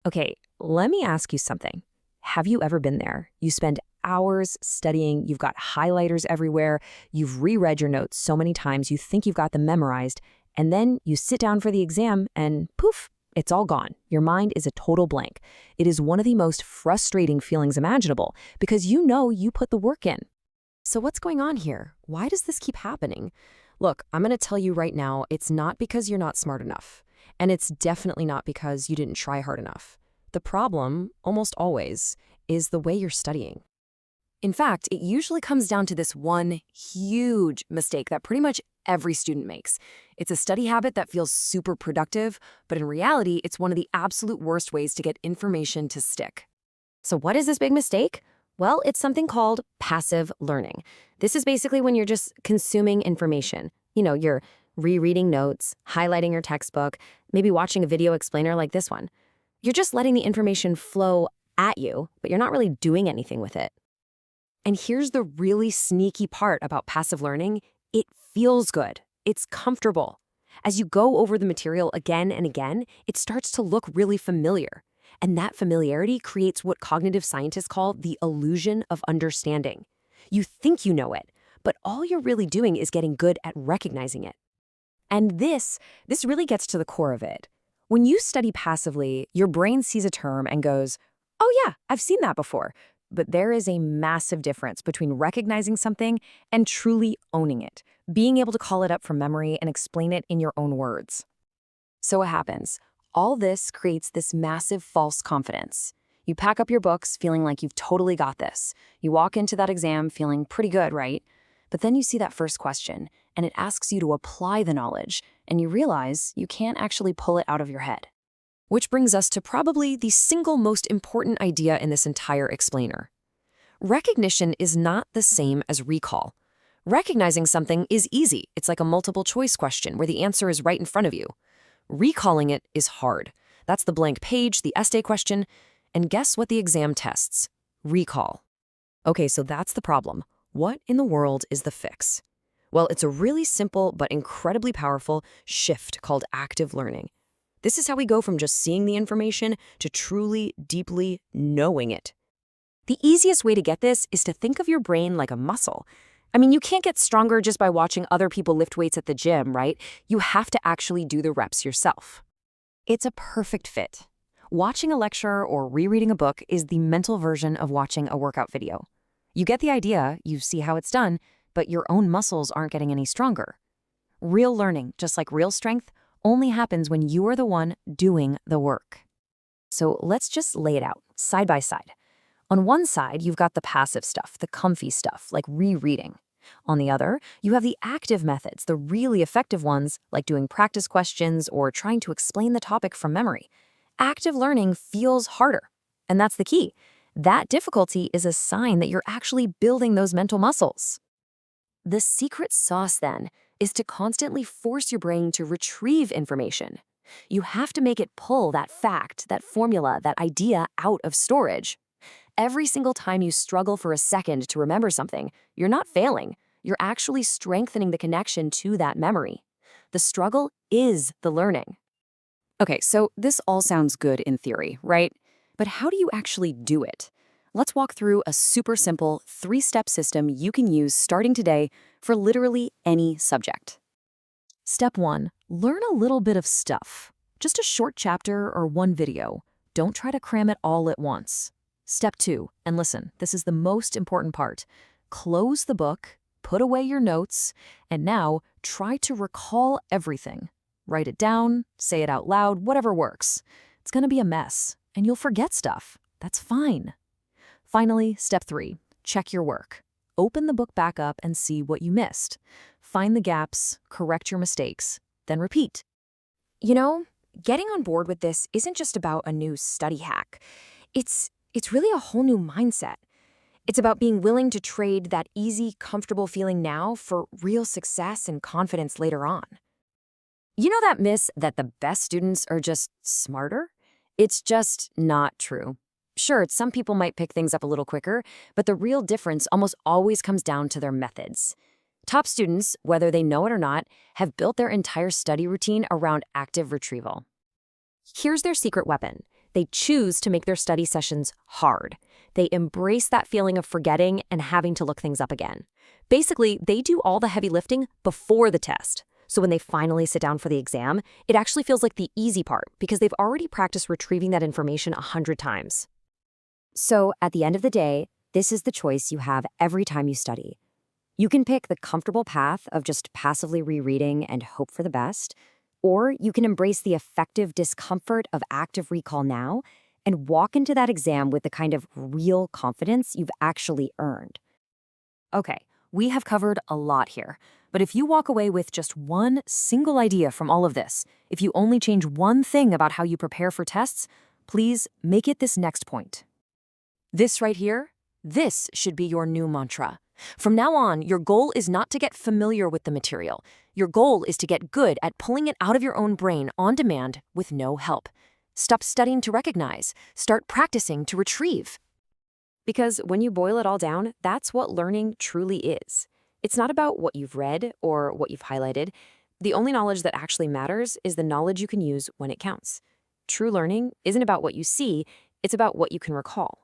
Okay, let me ask you something. Have you ever been there? You spend hours studying, you've got highlighters everywhere, you've reread your notes so many times, you think you've got them memorized, and then you sit down for the exam and poof, it's all gone. Your mind is a total blank. It is one of the most frustrating feelings imaginable because you know you put the work in. So what's going on here? Why does this keep happening? Look, I'm going to tell you right now, it's not because you're not smart enough. And it's definitely not because you didn't try hard enough. The problem, almost always, is the way you're studying. In fact, it usually comes down to this one huge mistake that pretty much every student makes. It's a study habit that feels super productive, but in reality, it's one of the absolute worst ways to get information to stick. So what is this big mistake? Well, it's something called passive learning. This is basically when you're just consuming information. You're rereading notes, highlighting your textbook, maybe watching a video explainer like this one. You're just letting the information flow at you, but you're not really doing anything with it. And here's the really sneaky part about passive learning. It feels good. It's comfortable. As you go over the material again and again, it starts to look really familiar. And that familiarity creates what cognitive scientists call the illusion of understanding. You think you know it, but all you're really doing is getting good at recognizing it. And this really gets to the core of it. When you study passively, your brain sees a term and goes, "Oh yeah, I've seen that before." But there is a massive difference between recognizing something and truly owning it, being able to call it up from memory and explain it in your own words. So what happens? All this creates this massive false confidence. You pack up your books feeling like you've totally got this. You walk into that exam feeling pretty good, right? But then you see that first question, and it asks you to apply the knowledge, and you realize you can't actually pull it out of your head. Which brings us to probably the single most important idea in this entire explainer. Recognition is not the same as recall. Recognizing something is easy. It's like a multiple choice question where the answer is right in front of you. Recalling it is hard. That's the blank page, the essay question, and guess what the exam tests? Recall. Okay, so that's the problem. What in the world is the fix? Well, it's a really simple but incredibly powerful shift called active learning. This is how we go from just seeing the information to truly, deeply knowing it. The easiest way to get this is to think of your brain like a muscle. I mean, you can't get stronger just by watching other people lift weights at the gym, right? You have to actually do the reps yourself. It's a perfect fit. Watching a lecture or rereading a book is the mental version of watching a workout video. You get the idea, you see how it's done, but your own muscles aren't getting any stronger. Real learning, just like real strength, only happens when you are the one doing the work. So let's just lay it out, side by side. On one side, you've got the passive stuff, the comfy stuff, like rereading. On the other, you have the active methods, the really effective ones, like doing practice questions or trying to explain the topic from memory. Active learning feels harder, and that's the key. That difficulty is a sign that you're actually building those mental muscles. The secret sauce, then, is to constantly force your brain to retrieve information. You have to make it pull that fact, that formula, that idea out of storage. Every single time you struggle for a second to remember something, you're not failing. You're actually strengthening the connection to that memory. The struggle is the learning. Okay, so this all sounds good in theory, right? But how do you actually do it? Let's walk through a super simple 3-step system you can use starting today for literally any subject. Step 1, learn a little bit of stuff. Just a short chapter or one video. Don't try to cram it all at once. Step 2, and listen, this is the most important part. Close the book, put away your notes, and now try to recall everything. Write it down, say it out loud, whatever works. It's going to be a mess, and you'll forget stuff. That's fine. Finally, step 3, check your work. Open the book back up and see what you missed. Find the gaps, correct your mistakes, then repeat. Getting on board with this isn't just about a new study hack. It's really a whole new mindset. It's about being willing to trade that easy, comfortable feeling now for real success and confidence later on. You know that myth that the best students are just smarter? It's just not true. Sure, some people might pick things up a little quicker, but the real difference almost always comes down to their methods. Top students, whether they know it or not, have built their entire study routine around active retrieval. Here's their secret weapon. They choose to make their study sessions hard. They embrace that feeling of forgetting and having to look things up again. Basically, they do all the heavy lifting before the test. So when they finally sit down for the exam, it actually feels like the easy part because they've already practiced retrieving that information 100 times. So at the end of the day, this is the choice you have every time you study. You can pick the comfortable path of just passively rereading and hope for the best, or you can embrace the effective discomfort of active recall now and walk into that exam with the kind of real confidence you've actually earned. Okay, we have covered a lot here, but if you walk away with just one single idea from all of this, if you only change one thing about how you prepare for tests, please make it this next point. This right here, this should be your new mantra. From now on, your goal is not to get familiar with the material. Your goal is to get good at pulling it out of your own brain on demand with no help. Stop studying to recognize. Start practicing to retrieve. Because when you boil it all down, that's what learning truly is. It's not about what you've read or what you've highlighted. The only knowledge that actually matters is the knowledge you can use when it counts. True learning isn't about what you see, it's about what you can recall.